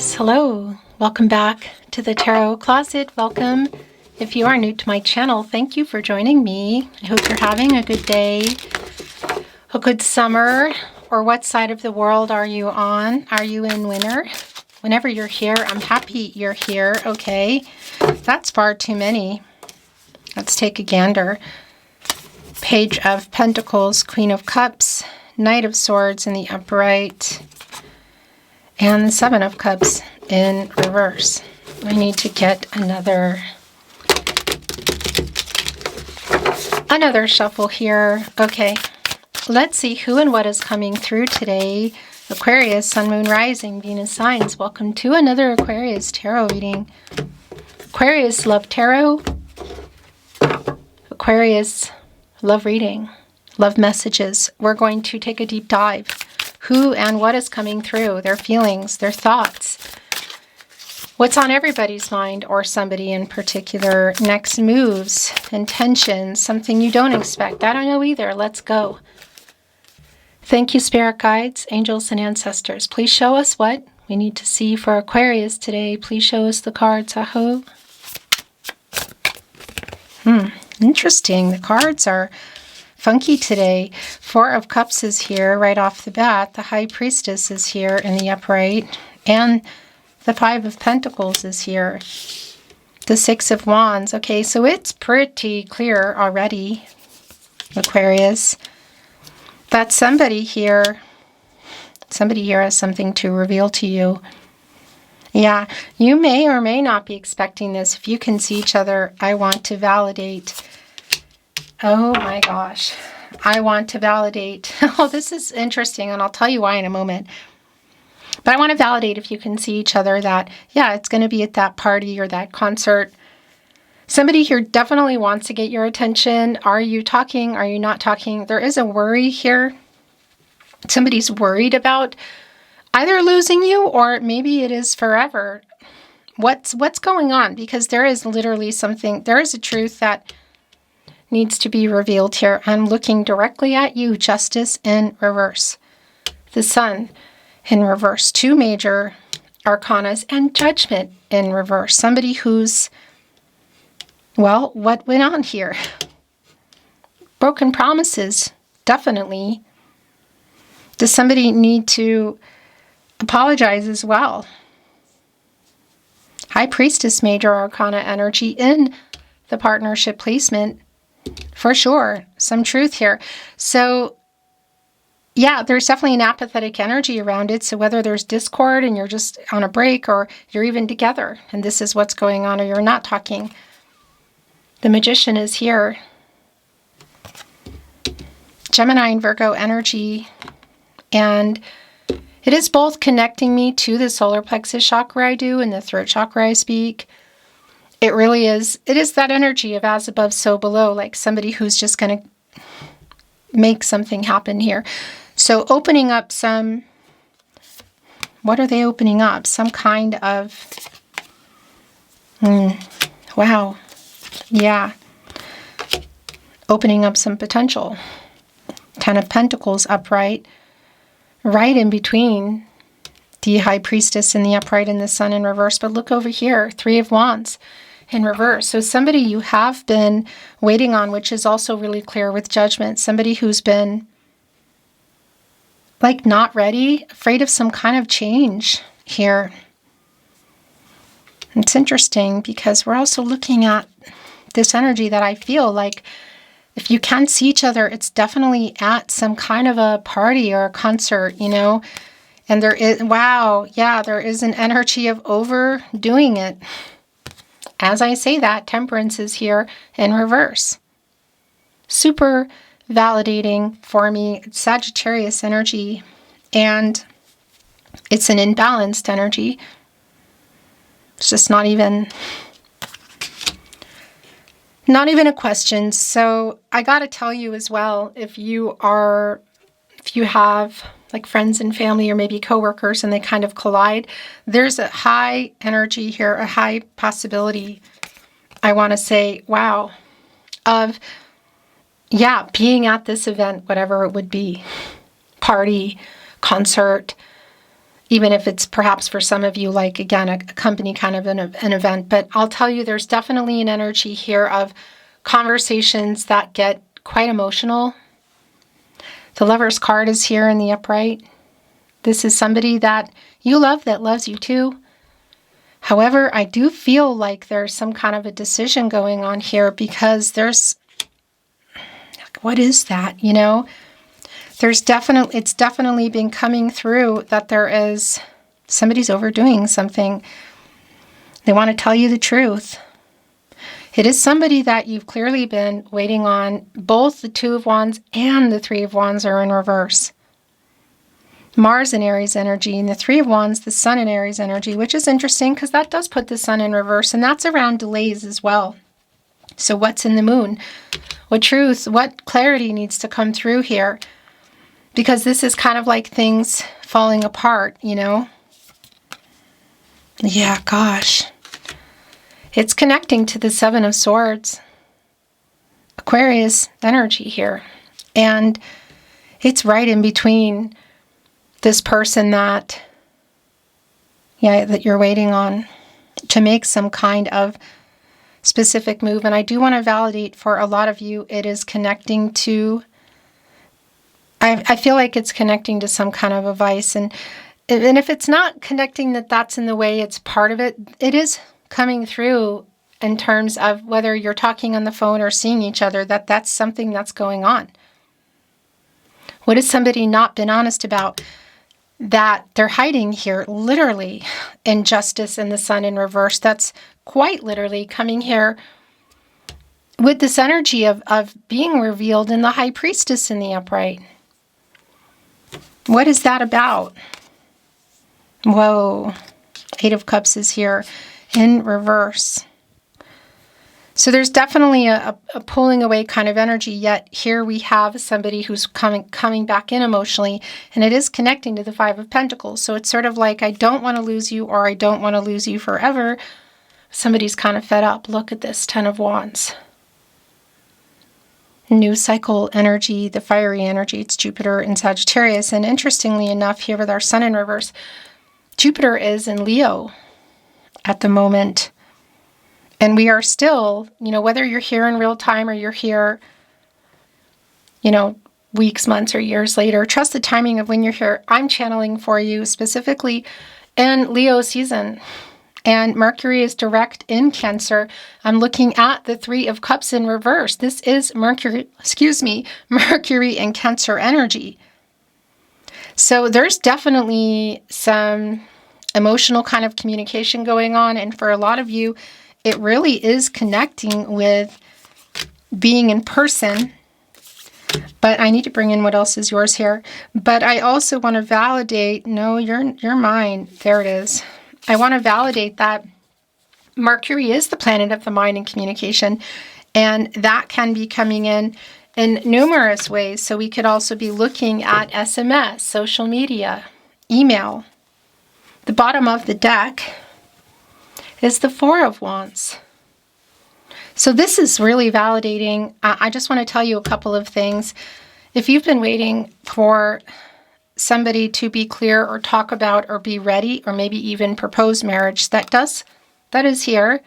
Aquarius, hello. Welcome back to the Tarot Closet. Welcome. If you are new to my channel, thank you for joining me. I hope you're having a good day, a good summer, or what side of the world are you on? Are you in winter? Whenever you're here, I'm happy you're here. Okay, that's far too many. Let's take a gander. Page of Pentacles, Queen of Cups, Knight of Swords in the upright, and the Seven of Cups in reverse. I need to get another shuffle here. Okay, let's see who and what is coming through today. Aquarius, Sun, Moon, Rising, Venus signs. Welcome to another Aquarius Tarot reading. Aquarius Love Tarot. Aquarius Love Reading. Love messages. We're going to take a deep dive. Who and what is coming through, their feelings, their thoughts, what's on everybody's mind or somebody in particular, next moves, intentions, something you don't expect. I don't know either. Let's go. Thank you, spirit guides, angels, and ancestors. Please show us what we need to see for Aquarius today. Please show us the cards. Aho. Interesting. The cards are funky today. Four of Cups is here right off the bat. The High Priestess is here in the upright. And the Five of Pentacles is here. The Six of Wands. Okay, so it's pretty clear already, Aquarius, that somebody here has something to reveal to you. Yeah, you may or may not be expecting this. If you can see each other, I want to validate. Oh my gosh, I want to validate. Oh, this is interesting, and I'll tell you why in a moment. But I want to validate, if you can see each other, that, yeah, it's going to be at that party or that concert. Somebody here definitely wants to get your attention. Are you talking? Are you not talking? There is a worry here. Somebody's worried about either losing you or maybe it is forever. What's going on? Because there is literally something, there is a truth that needs to be revealed here. I'm looking directly at you. Justice in reverse. The Sun in reverse. Two major arcanas and Judgment in reverse. Somebody who's, well, what went on here? Broken promises, definitely. Does somebody need to apologize as well? High Priestess, major arcana energy in the partnership placement. For sure, some truth here. So, yeah, there's definitely an apathetic energy around it. So whether there's discord and you're just on a break or you're even together and this is what's going on or you're not talking. The Magician is here. Gemini and Virgo energy. And it is both connecting me to the solar plexus chakra I do and the throat chakra I speak. It really is. It is that energy of as above, so below, like somebody who's just going to make something happen here. So opening up some, what are they opening up? Some kind of, wow. Yeah. Opening up some potential. Ten of Pentacles upright, right in between the High Priestess in the upright and the Sun in reverse. But look over here, Three of Wands in reverse. So somebody you have been waiting on, which is also really clear with Judgment. Somebody who's been like not ready, afraid of some kind of change here. It's interesting because we're also looking at this energy that I feel like if you can see each other, it's definitely at some kind of a party or a concert, you know. And there is, wow, yeah, there is an energy of overdoing it. As I say that, Temperance is here in reverse. Super validating for me. It's Sagittarius energy, and it's an imbalanced energy. It's just not even a question. So I got to tell you as well, if you have like friends and family or maybe coworkers and they kind of collide, there's a high energy here, a high possibility, I want to say, wow, of, yeah, being at this event, whatever it would be, party, concert, even if it's perhaps for some of you, like, again, a company kind of an event. But I'll tell you, there's definitely an energy here of conversations that get quite emotional. The Lover's card is here in the upright. This is somebody that you love that loves you too. However, I do feel like there's some kind of a decision going on here, because there's, what is that, you know? It's definitely been coming through that there is, somebody's overdoing something. They want to tell you the truth. It is somebody that you've clearly been waiting on. Both the Two of Wands and the Three of Wands are in reverse. Mars in Aries energy, and the Three of Wands, the Sun in Aries energy, which is interesting because that does put the Sun in reverse, and that's around delays as well. So what's in the Moon? What truth, what clarity needs to come through here? Because this is kind of like things falling apart, you know? Yeah, gosh. It's connecting to the Seven of Swords. Aquarius energy here. And it's right in between this person that you're waiting on to make some kind of specific move. And I do want to validate, for a lot of you, it is connecting to, I feel like it's connecting to some kind of a vice. And if it's not connecting that's in the way, it's part of it. It is coming through in terms of whether you're talking on the phone or seeing each other, that's something that's going on. What has somebody not been honest about that they're hiding here? Literally, injustice and the Sun in reverse. That's quite literally coming here with this energy of being revealed in the High Priestess in the upright. What is that about? Whoa. Eight of Cups is here in reverse. So there's definitely a pulling away kind of energy, yet here we have somebody who's coming back in emotionally, and it is connecting to the Five of Pentacles. So it's sort of like, I don't want to lose you, or I don't want to lose you forever. Somebody's kind of fed up. Look at this, Ten of Wands. New cycle energy, the fiery energy, it's Jupiter in Sagittarius. And interestingly enough, here with our Sun in reverse, Jupiter is in Leo at the moment. And we are still, whether you're here in real time or you're here, weeks, months, or years later, trust the timing of when you're here. I'm channeling for you specifically in Leo season. And Mercury is direct in Cancer. I'm looking at the Three of Cups in reverse. This is Mercury in Cancer energy. So there's definitely some emotional kind of communication going on. And for a lot of you, it really is connecting with being in person. But I need to bring in what else is yours here. But I also want to validate, no, you're mine. There it is. I want to validate that Mercury is the planet of the mind and communication, and that can be coming in numerous ways. So we could also be looking at SMS, social media, email. The bottom of the deck is the Four of Wands. So this is really validating. I just want to tell you a couple of things. If you've been waiting for somebody to be clear or talk about or be ready or maybe even propose marriage, that is here.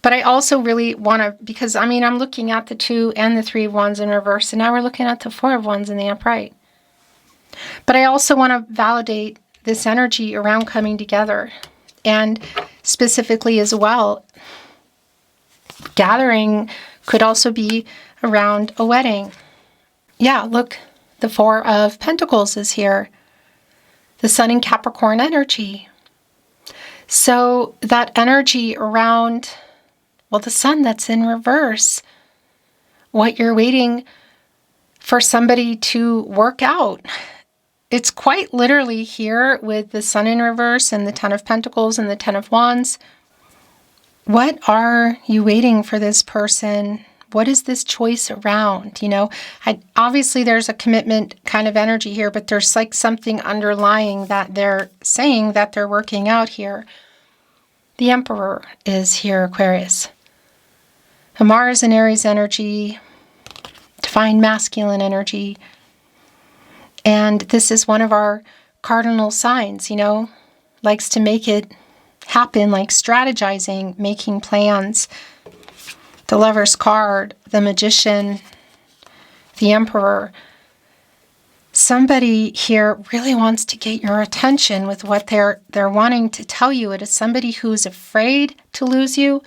But I also really want to, because I'm looking at the Two and the Three of Wands in reverse, and now we're looking at the Four of Wands in the upright. But I also want to validate this energy around coming together, and specifically as well, gathering could also be around a wedding. Yeah, look. The Four of Pentacles is here. The Sun in Capricorn energy. So that energy around, the Sun that's in reverse. What you're waiting for somebody to work out. It's quite literally here with the Sun in reverse and the Ten of Pentacles and the Ten of Wands. What are you waiting for this person? What is this choice around? Obviously there's a commitment kind of energy here, but there's like something underlying that they're saying that they're working out here. The Emperor is here, Aquarius. The Mars in Aries energy, divine masculine energy. And this is one of our cardinal signs, you know, likes to make it happen, like strategizing, making plans. The Lover's card, the Magician, the Emperor. Somebody here really wants to get your attention with what they're wanting to tell you. It is somebody who's afraid to lose you,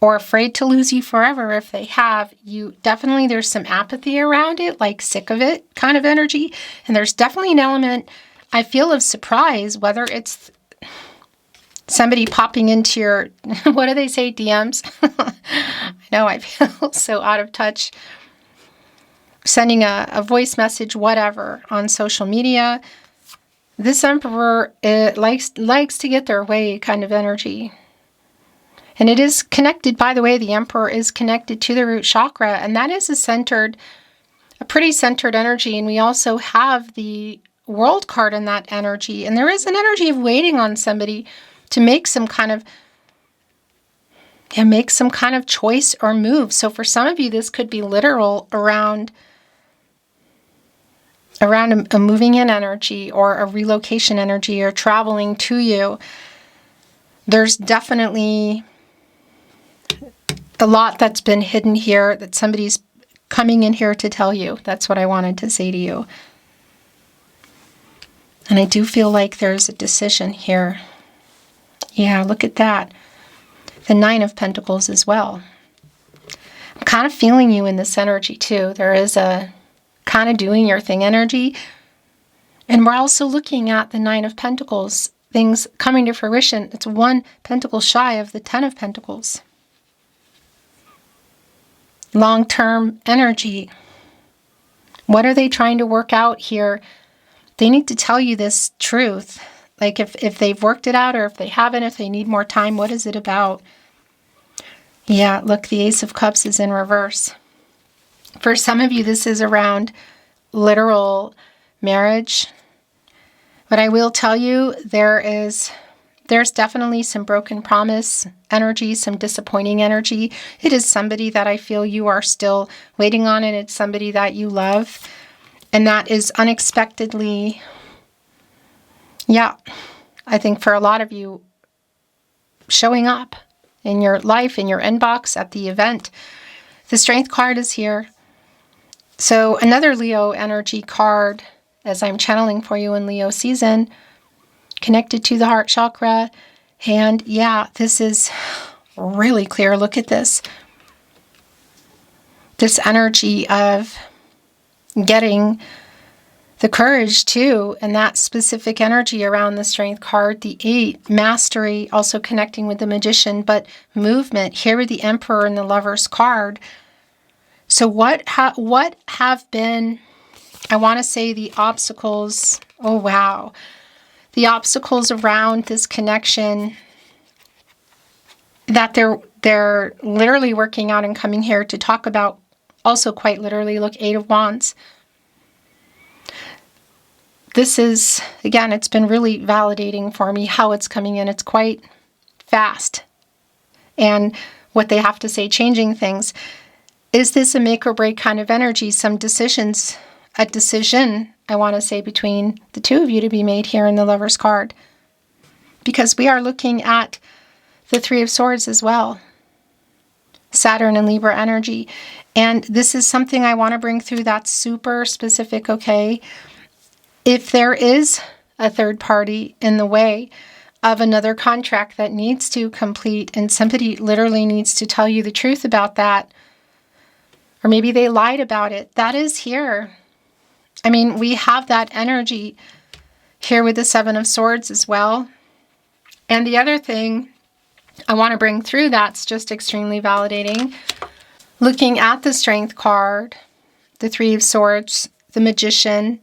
or afraid to lose you forever if they have. You definitely, there's some apathy around it, like sick of it kind of energy. And there's definitely an element, I feel, of surprise, whether it's somebody popping into your, what do they say, DMs? I know, I feel so out of touch. Sending a voice message, whatever, on social media. This Emperor likes to get their way kind of energy. And it is connected, by the way, the Emperor is connected to the root chakra, and that is a pretty centered energy. And we also have the World card in that energy. And there is an energy of waiting on somebody to make some kind of choice or move. So for some of you, this could be literal around a moving in energy, or a relocation energy, or traveling to you. There's definitely a lot that's been hidden here that somebody's coming in here to tell you. That's what I wanted to say to you. And I do feel like there's a decision here. Yeah, look at that. The Nine of Pentacles as well. I'm kind of feeling you in this energy too. There is a kind of doing your thing energy. And we're also looking at the Nine of Pentacles, things coming to fruition. It's one pentacle shy of the Ten of Pentacles. Long-term energy. What are they trying to work out here? They need to tell you this truth. Like if they've worked it out, or if they haven't, if they need more time, what is it about? Yeah, look, the Ace of Cups is in reverse. For some of you, this is around literal marriage. But I will tell you, there's definitely some broken promise energy, some disappointing energy. It is somebody that I feel you are still waiting on, and it's somebody that you love. And that is unexpectedly, yeah, I think for a lot of you, showing up in your life, in your inbox, at the event. The Strength card is here. So another Leo energy card, as I'm channeling for you in Leo season, connected to the heart chakra. And yeah, this is really clear. Look at this. This energy of getting the courage too, and that specific energy around the Strength card. The 8, mastery, also connecting with the Magician, but movement. Here with the Emperor and the Lover's card. So what have been, I want to say, the obstacles? Oh, wow. The obstacles around this connection that they're literally working out and coming here to talk about. Also quite literally, look, 8 of Wands. This is, again, it's been really validating for me how it's coming in. It's quite fast. And what they have to say, changing things. Is this a make or break kind of energy? Some decisions, a decision, I want to say, between the two of you to be made here in the Lover's card. Because we are looking at the 3 of Swords as well. Saturn and Libra energy. And this is something I want to bring through that's super specific, okay? If there is a third party in the way of another contract that needs to complete, and somebody literally needs to tell you the truth about that, or maybe they lied about it, that is here. I mean, we have that energy here with the 7 of Swords as well. And the other thing I want to bring through that's just extremely validating, looking at the Strength card, the 3 of Swords, the Magician,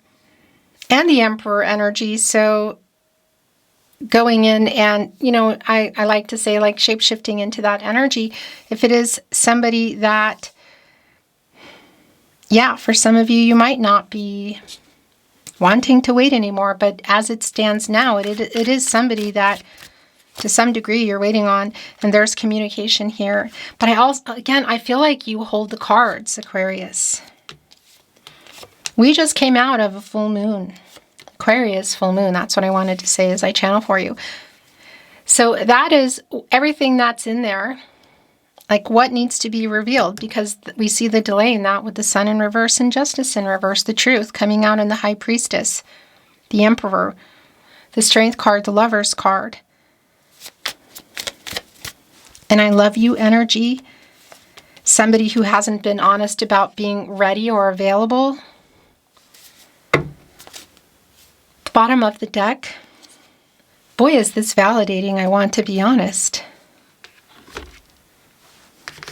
and the Emperor energy. So going in and, you know, I like to say, like, shape-shifting into that energy. If it is somebody that, yeah, for some of you, you might not be wanting to wait anymore, but as it stands now, it is somebody that to some degree you're waiting on, and there's communication here. But I also, again, I feel like you hold the cards, Aquarius. We just came out of a full moon. Aquarius full moon. That's what I wanted to say as I channel for you. So that is everything that's in there. Like what needs to be revealed, because we see the delay in that with the Sun in reverse and Justice in reverse, the Truth coming out in the High Priestess, the Emperor, the Strength card, the Lover's card. And I love you energy. Somebody who hasn't been honest about being ready or available. The bottom of the deck. Boy, is this validating. I want to be honest.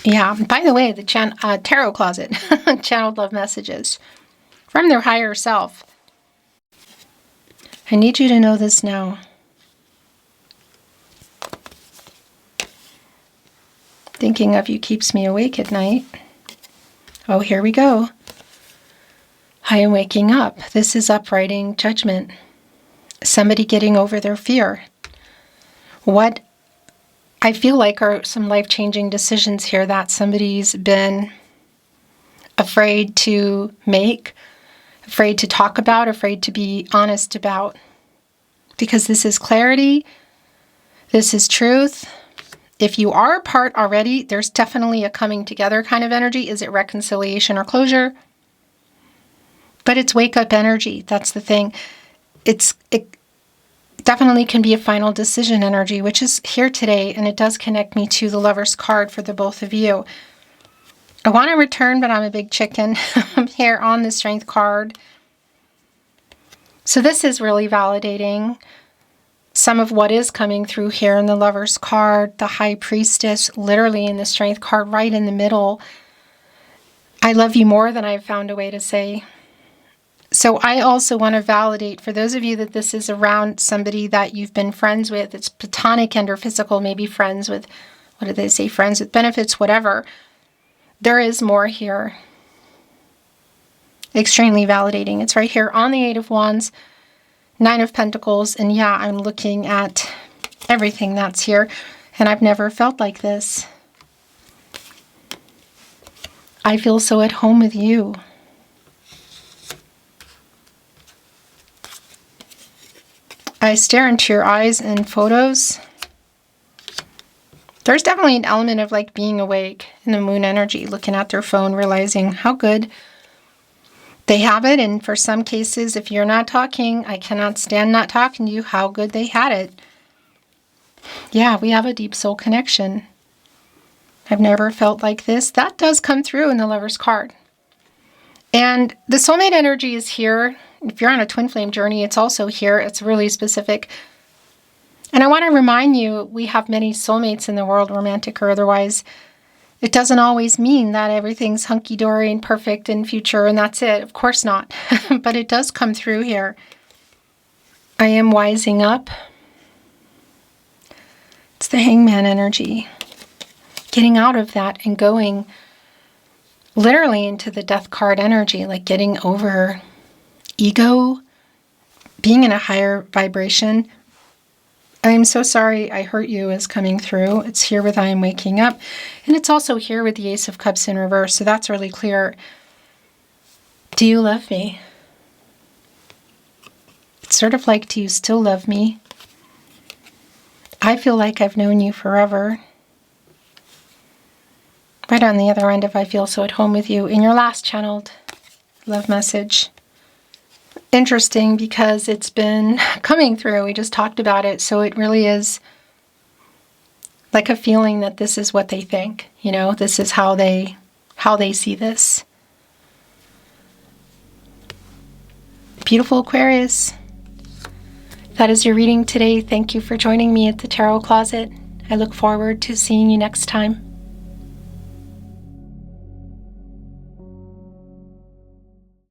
Yeah, by the way, the tarot closet, channeled love messages from their higher self. I need you to know this now. Thinking of you keeps me awake at night. Oh, here we go. I am waking up. This is uprighting judgment. Somebody getting over their fear. What I feel like are some life-changing decisions here that somebody's been afraid to make, afraid to talk about, afraid to be honest about. Because this is clarity, this is truth. If you are apart already, there's definitely a coming together kind of energy. Is it reconciliation or closure? But it's wake-up energy. That's the thing. It definitely can be a final decision energy, which is here today, and it does connect me to the Lover's card for the both of you. I want to return, but I'm a big chicken. I'm here on the Strength card. So this is really validating some of what is coming through here in the Lover's card, the High Priestess, literally in the Strength card right in the middle. I love you more than I've found a way to say. So I also want to validate for those of you that this is around somebody that you've been friends with. It's platonic and or physical, maybe friends with, what do they say, friends with benefits, whatever. There is more here. Extremely validating. It's right here on the Eight of Wands, Nine of Pentacles, and yeah, I'm looking at everything that's here, and I've never felt like this. I feel so at home with you. I stare into your eyes in photos. There's definitely an element of like being awake in the moon energy, looking at their phone, realizing how good they have it. And for some cases, if you're not talking, I cannot stand not talking to you, how good they had it. Yeah, we have a deep soul connection. I've never felt like this. That does come through in the Lover's card. And the soulmate energy is here. If you're on a twin flame journey, it's also here. It's really specific. And I want to remind you, we have many soulmates in the world, romantic or otherwise. It doesn't always mean that everything's hunky-dory and perfect in future and that's it. Of course not. But it does come through here. I am wising up. It's the Hangman energy. Getting out of that and going literally into the Death card energy, like getting over ego, being in a higher vibration. I'm so sorry I hurt you is coming through. It's here with I am waking up. And it's also here with the Ace of Cups in reverse. So that's really clear. Do you love me? It's sort of like, do you still love me? I feel like I've known you forever. Right on the other end of I feel so at home with you. In your last channeled love message. Interesting because it's been coming through. We just talked about it. So it really is like a feeling that this is what they think. You know, this is how they see this. Beautiful Aquarius. That is your reading today. Thank you for joining me at the Tarot Closet. I look forward to seeing you next time.